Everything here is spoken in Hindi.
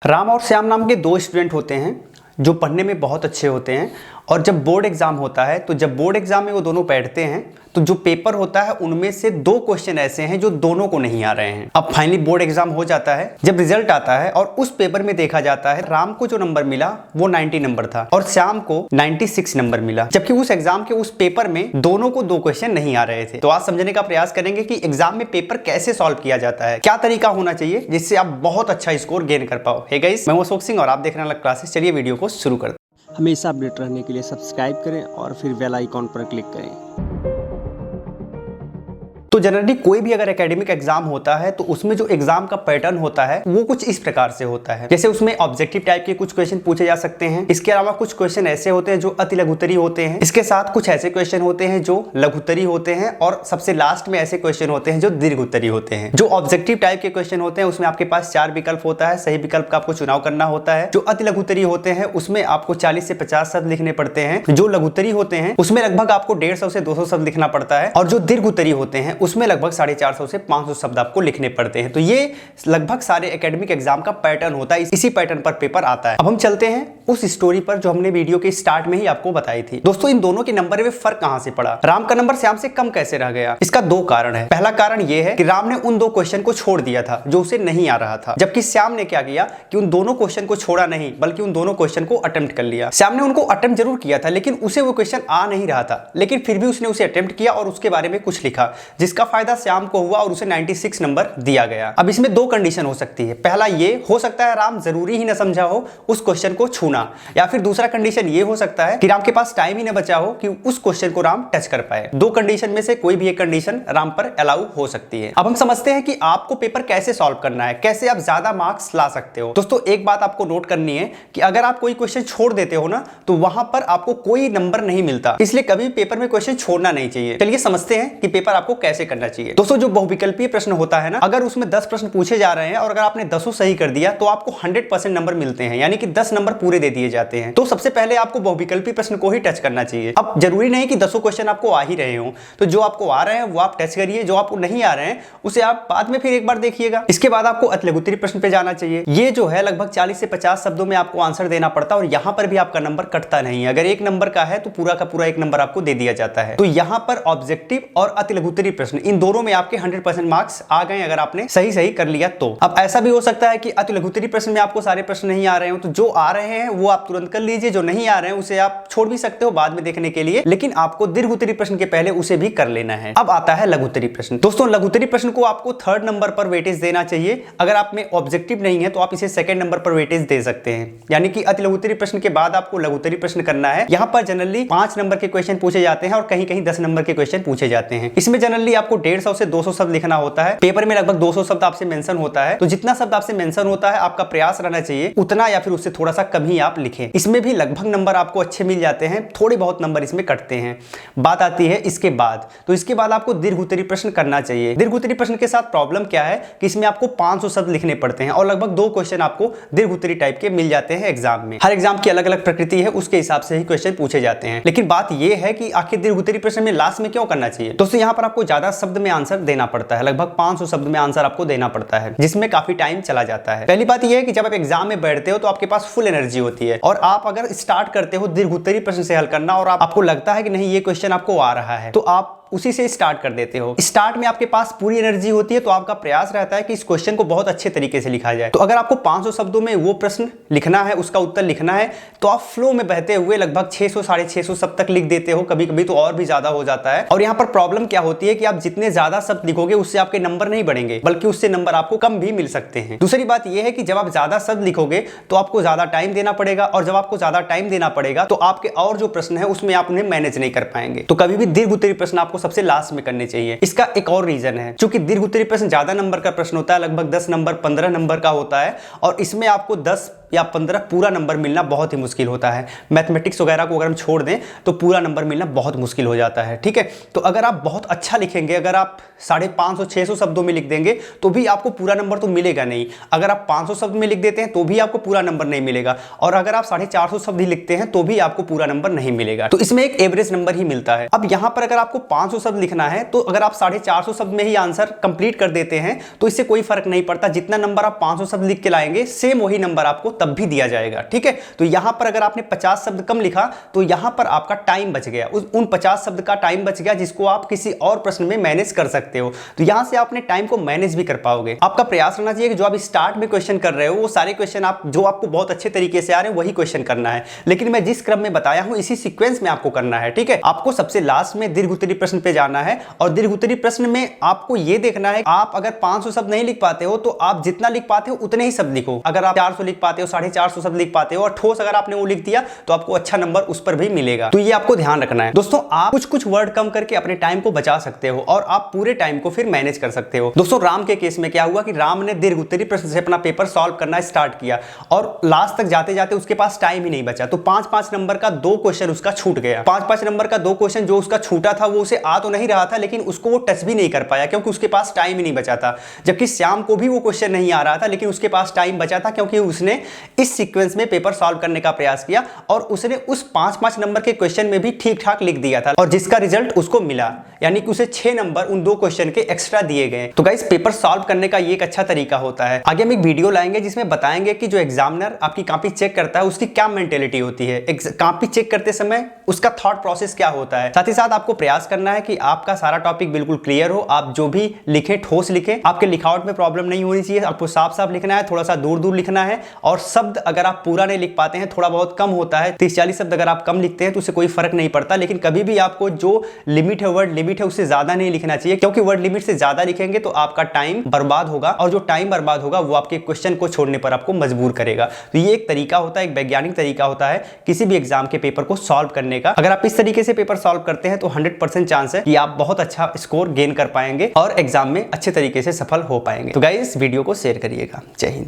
राम और श्याम नाम के दो स्टूडेंट होते हैं जो पढ़ने में बहुत अच्छे होते हैं और जब बोर्ड एग्जाम होता है तो जब बोर्ड एग्जाम में वो दोनों बैठते हैं तो जो पेपर होता है उनमें से दो क्वेश्चन ऐसे हैं जो दोनों को नहीं आ रहे हैं। अब फाइनली बोर्ड एग्जाम हो जाता है, जब रिजल्ट आता है और उस पेपर में देखा जाता है राम को जो नंबर मिला वो 90 नंबर था और श्याम को 96 नंबर मिला, जबकि उस एग्जाम के उस पेपर में दोनों को दो क्वेश्चन नहीं आ रहे थे। तो आज समझने का प्रयास करेंगे कि एग्जाम में पेपर कैसे सॉल्व किया जाता है, क्या तरीका होना चाहिए जिससे आप बहुत अच्छा स्कोर गेन कर पाओ। हे गाइस, मैं हूं अशोक सिंह और आप देख रहे हैं अलग क्लासेस। चलिए वीडियो को शुरू करते हैं। हमेशा अपडेट रहने के लिए सब्सक्राइब करें और फिर बेल आइकॉन पर क्लिक करें। तो जनरली कोई भी अगर एकेडमिक एग्जाम होता है तो उसमें जो एग्जाम का पैटर्न होता है वो कुछ इस प्रकार से होता है। जैसे उसमें ऑब्जेक्टिव टाइप के कुछ क्वेश्चन पूछे जा सकते हैं, इसके अलावा कुछ क्वेश्चन ऐसे होते हैं जो अति लघुत्तरी होते हैं, इसके साथ कुछ ऐसे क्वेश्चन होते हैं जो लघुत्तरी होते हैं और सबसे लास्ट में ऐसे क्वेश्चन होते हैं जो दीर्घोत्तरी होते हैं। जो ऑब्जेक्टिव टाइप के क्वेश्चन होते हैं उसमें आपके पास 4 विकल्प होता है, सही विकल्प का आपको चुनाव करना होता है। जो अति लघुत्तरी होते हैं उसमें आपको 40 से 50 शब्द लिखने पड़ते हैं। जो लघुत्तरी होते हैं उसमें लगभग आपको 150 से 200 शब्द लिखना पड़ता है और जो दीर्घोत्तरी होते हैं उसमें लगभग 450 से 500 शब्द आपको लिखने पड़ते हैं। तो ये लगभग सारे एकेडमिक एग्जाम का पैटर्न होता है, इसी पैटर्न पर पेपर आता है। अब हम चलते हैं उस स्टोरी पर जो हमने वीडियो के स्टार्ट में ही आपको बताई थी। दोस्तों, इन दोनों के नंबर में फर्क कहां से पड़ा, राम का नंबर श्याम से कम कैसे रह गया? इसका दो कारण है। पहला कारण यह है कि राम ने उन दो क्वेश्चन को छोड़ दिया था जो उसे नहीं आ रहा था, जबकि श्याम ने क्या किया कि उन दोनों क्वेश्चन को छोड़ा नहीं बल्कि उन दोनों क्वेश्चन को अटेम्प्ट कर लिया। श्याम ने उनको अटेम्प्ट जरूर किया था लेकिन उसे वो क्वेश्चन आ नहीं रहा था, लेकिन फिर भी उसने उसे अटेम्प्ट किया और उसके बारे में कुछ लिखा जिसका फायदा श्याम को हुआ और उसे 96 नंबर दिया गया। अब इसमें दो कंडीशन हो सकती है। पहला ये हो सकता है राम जरूरी ही न समझा हो उस क्वेश्चन को छूना, या फिर दूसरा कंडीशन ये हो सकता है कि राम के पास टाइम ही न बचा हो कि उस क्वेश्चन को राम टच कर पाए। दो कंडीशन में से कोई भी एक कंडीशन राम पर अलाउ हो सकती है। अब हम समझते हैं कि आपको पेपर कैसे सॉल्व करना है, कैसे आप ज्यादा मार्क्स ला सकते हो। दोस्तों, एक बात आपको नोट करनी है कि अगर आप कोई क्वेश्चन छोड़ देते हो ना तो वहां पर आपको कोई नंबर नहीं मिलता, इसलिए कभी पेपर में क्वेश्चन छोड़ना नहीं चाहिए। चलिए समझते हैं कि पेपर आपको कैसे करना चाहिए। दोस्तों, जो बहुविकल्पीय प्रश्न होता है ना, अगर उसमें 10 प्रश्न पूछे जा रहे हैं और अगर आपने 10 सही कर दिया तो आपको 100% नंबर मिलते हैं, यानी कि 10 नंबर पूरे दे दिए जाते हैं। तो सबसे पहले आपको बहुविकल्पी प्रश्न को ही टच करना चाहिए। अब जरूरी नहीं कि 10 क्वेश्चन आपको आ ही रहे हो, तो जो आपको आ रहे हैं वो आप टच करिए, जो आपको नहीं आ रहे हैं उसे आप बाद में फिर एक बार देखिएगा। इसके बाद आपको अति लघुत्तरी प्रश्न पे जाना चाहिए। ये जो है लगभग 40 से 50 शब्दों में आपको आंसर देना पड़ता है और यहां पर भी आपका नंबर कटता नहीं है। अगर 1 नंबर का है तो पूरा का पूरा 1 नंबर आपको दे दिया जाता है। तो यहां पर ऑब्जेक्टिव और अति लघुत्तरी प्रश्न इन दोनों में आपके 100% मार्क्स आ गए अगर आपने सही कर लिया तो। अब ऐसा भी हो सकता है कि अति लघुत्तरी प्रश्न में आपको सारे प्रश्न नहीं आ रहे हो, तो जो आ रहे हैं वो आप तुरंत कर लीजिए, जो नहीं आ रहे हैं उसे आप छोड़ भी सकते हो बाद में देखने के लिए, लेकिन आपको दीर्घोत्तरी प्रश्न के पहले उसे भी कर लेना है। अब आता है लघुत्तरी प्रश्न। दोस्तों, लघुत्तरी प्रश्न को आपको 3rd नंबर पर वेटेज देना चाहिए। अगर आप में ऑब्जेक्टिव नहीं है तो आप इसे 2nd नंबर पर वेटेज दे सकते हैं, यानी कि अति लघुत्तरी प्रश्न के बाद आपको लघुत्तरी प्रश्न करना है। यहाँ पर जनरली 5 नंबर के क्वेश्चन पूछे जाते हैं और कहीं कहीं 10 नंबर के क्वेश्चन पूछे जाते हैं। इसमें जनरली आपको 150 से 200 शब्द लिखना होता है। पेपर में लगभग 200 शब्द आपसे मेंशन होता है, तो जितना शब्द आपसे मेंशन होता है आपका प्रयास रहना चाहिए उतना या फिर उससे थोड़ा सा कम ही आप लिखें। इसमें भी लगभग नंबर आपको अच्छे मिल जाते हैं, थोड़े बहुत नंबर इसमें कटते हैं। बात आती है इसके बाद, तो इसके बाद आपको दीर्घोत्तरी प्रश्न करना चाहिए। दीर्घोत्तरी प्रश्न के साथ प्रॉब्लम क्या है कि इसमें आपको 500 शब्द लिखने पड़ते हैं और लगभग 2 क्वेश्चन आपको दीर्घोत्तरी टाइप के मिल जाते हैं एग्जाम में। हर एग्जाम की अलग अलग प्रकृति है, उसके हिसाब से ही क्वेश्चन पूछे जाते हैं। लेकिन बात यह है कि आखिर दीर्घोत्तरी प्रश्न में लास्ट में क्यों करना चाहिए? दोस्तों, यहाँ पर आपको ज्यादा शब्द में आंसर देना पड़ता है, लगभग 500 शब्द में आंसर आपको देना पड़ता है, जिसमें काफी टाइम चला जाता है। पहली बात यह है कि जब आप एग्जाम में बैठते हो तो आपके पास फुल एनर्जी होती है और आप अगर स्टार्ट करते हो दीर्घोत्तरी प्रश्न से हल करना और आपको लगता है कि नहीं ये क्वेश्चन आपको आ रहा है तो आप उसी से स्टार्ट कर देते हो। स्टार्ट में आपके पास पूरी एनर्जी होती है तो आपका प्रयास रहता है कि इस क्वेश्चन को बहुत अच्छे तरीके से लिखा जाए। तो अगर आपको 500 शब्दों में वो प्रश्न लिखना है, उसका उत्तर लिखना है, तो आप फ्लो में बहते हुए लगभग 600 650 शब्द तक लिख देते हो, कभी कभी तो और भी ज्यादा हो जाता है। और यहाँ पर प्रॉब्लम क्या होती है कि आप जितने ज्यादा शब्द लिखोगे उससे आपके नंबर नहीं बढ़ेंगे बल्कि उससे नंबर आपको कम भी मिल सकते हैं। दूसरी बात यह है कि जब आप ज्यादा शब्द लिखोगे तो आपको ज्यादा टाइम देना पड़ेगा और जब आपको ज्यादा टाइम देना पड़ेगा तो आपके और जो प्रश्न है उसमें आप उन्हें मैनेज नहीं कर पाएंगे। तो कभी भी दीर्घोत्तरी प्रश्न आपको सबसे लास्ट में चाहिए। इसका एक और रीजन है, क्योंकि दीर्घोत्तरी प्रश्न ज्यादा नंबर का प्रश्न होता है, लगभग 10 नंबर 15 नंबर का होता है और इसमें आपको 10 या 15 पूरा नंबर मिलना बहुत ही मुश्किल होता है। मैथमेटिक्स वगैरह को अगर हम छोड़ दें तो पूरा नंबर मिलना बहुत मुश्किल हो जाता है। ठीक है, तो अगर आप बहुत अच्छा लिखेंगे, अगर आप 550 600 शब्दों में लिख देंगे तो भी आपको पूरा नंबर तो मिलेगा नहीं। अगर आप 500 शब्द में लिख देते हैं तो भी आपको पूरा नंबर नहीं मिलेगा और अगर आप 450 शब्द ही लिखते हैं तो भी आपको पूरा नंबर नहीं मिलेगा। तो इसमें एक एवरेज नंबर ही मिलता है। अब यहाँ पर अगर आपको 500 शब्द लिखना है तो अगर आप 450 शब्द में ही आंसर कंप्लीट कर देते हैं तो इससे कोई फर्क नहीं पड़ता। जितना नंबर आप 500 शब्द लिख के लाएंगे सेम वही नंबर आपको तब भी दिया जाएगा, ठीक है। तो यहां पर अगर आपने 50 शब्द कम लिखा तो यहां पर आपका टाइम बच गया, उन 50 शब्द का टाइम बच गया जिसको आप किसी और प्रश्न में मैनेज कर सकते हो। तो यहां से आपने टाइम को मैनेज भी कर पाओगे। आपका प्रयास रहना चाहिए कि जो आप स्टार्ट में क्वेश्चन कर रहे हो वो सारे क्वेश्चन आप जो आपको बहुत अच्छे तरीके से आ रहे हैं वही क्वेश्चन करना है, लेकिन मैं जिस क्रम में बताया हूं इसी सीक्वेंस में आपको करना है, ठीक है। आपको सबसे लास्ट में दीर्घ उत्तरीय प्रश्न पे जाना है और दीर्घ उत्तरीय प्रश्न में आपको यह देखना है आप अगर 500 शब्द नहीं लिख पाते हो तो आप जितना लिख पाते हो उतने ही शब्द लिखो। अगर आप 400 लिख पाते हो, 450 शब्द लिख पाते हो और ठोस अगर आपने वो लिख दिया तो आपको अच्छा नंबर उस पर भी मिलेगा। तो ये आपको ध्यान रखना है दोस्तों। आप कुछ वर्ड कम करके अपने टाइम को बचा सकते हो और आप पूरे टाइम को फिर मैनेज कर सकते हो। दोस्तों राम के केस में क्या हुआ कि राम ने दीर्घ उत्तरीय प्रश्न से अपना पेपर सॉल्व करना स्टार्ट किया और लास्ट तक जाते जाते उसके पास टाइम ही नहीं बचा, तो 5-5 नंबर का 2 क्वेश्चन उसका छूट गया। 5-5 नंबर का 2 क्वेश्चन जो उसका छूटा था वो उसे आ तो नहीं रहा था लेकिन उसको वो टच भी नहीं कर पाया क्योंकि उसके पास टाइम ही नहीं बचा था। जबकि श्याम को भी वो क्वेश्चन नहीं आ रहा था लेकिन उसके पास टाइम बचा था क्योंकि उसने इस सीक्वेंस में पेपर सॉल्व करने का प्रयास किया और उसने उस 5-5 नंबर के क्वेश्चन में भी ठीक ठाक लिख दिया था और जिसका रिजल्ट उसको मिला, यानी कि उसे 6 नंबर उन 2 क्वेश्चन के एक्स्ट्रा दिए गए। तो गाइस पेपर सॉल्व करने का ये एक अच्छा तरीका होता है। आगे हम एक वीडियो लाएंगे जिसमें बताएंगे कि जो एग्जामिनर आपकी कॉपी चेक करता है उसकी क्या मेंटेलिटी होती है, कॉपी चेक करते समय उसका थॉट प्रोसेस क्या होता है। साथ ही साथ आपको प्रयास करना है कि आपका सारा टॉपिक बिल्कुल क्लियर हो, आप जो भी लिखें ठोस लिखें, आपके लिखावट में प्रॉब्लम नहीं होनी चाहिए, आपको साफ साफ लिखना है, थोड़ा सा दूर दूर लिखना है और शब्द अगर आप पूरा नहीं लिख पाते हैं, थोड़ा बहुत कम होता है, 30-40 शब्द अगर आप कम लिखते हैं तो उससे कोई फर्क नहीं पड़ता, लेकिन कभी भी आपको जो लिमिट है वर्ड लिमिट है उससे ज्यादा नहीं लिखना चाहिए क्योंकि वर्ड लिमिट से ज्यादा लिखेंगे तो आपका टाइम बर्बाद होगा और जो टाइम बर्बाद होगा वो आपके क्वेश्चन को छोड़ने पर आपको मजबूर करेगा। तो ये एक तरीका होता है, एक वैज्ञानिक तरीका होता है किसी भी एग्जाम के पेपर को सॉल्व करने का। अगर आप इस तरीके से पेपर सॉल्व करते हैं तो 100% चांस है कि आप बहुत अच्छा स्कोर गेन कर पाएंगे और एग्जाम में अच्छे तरीके से सफल हो पाएंगे। तो गाइस वीडियो को शेयर करिएगा। जय हिंद।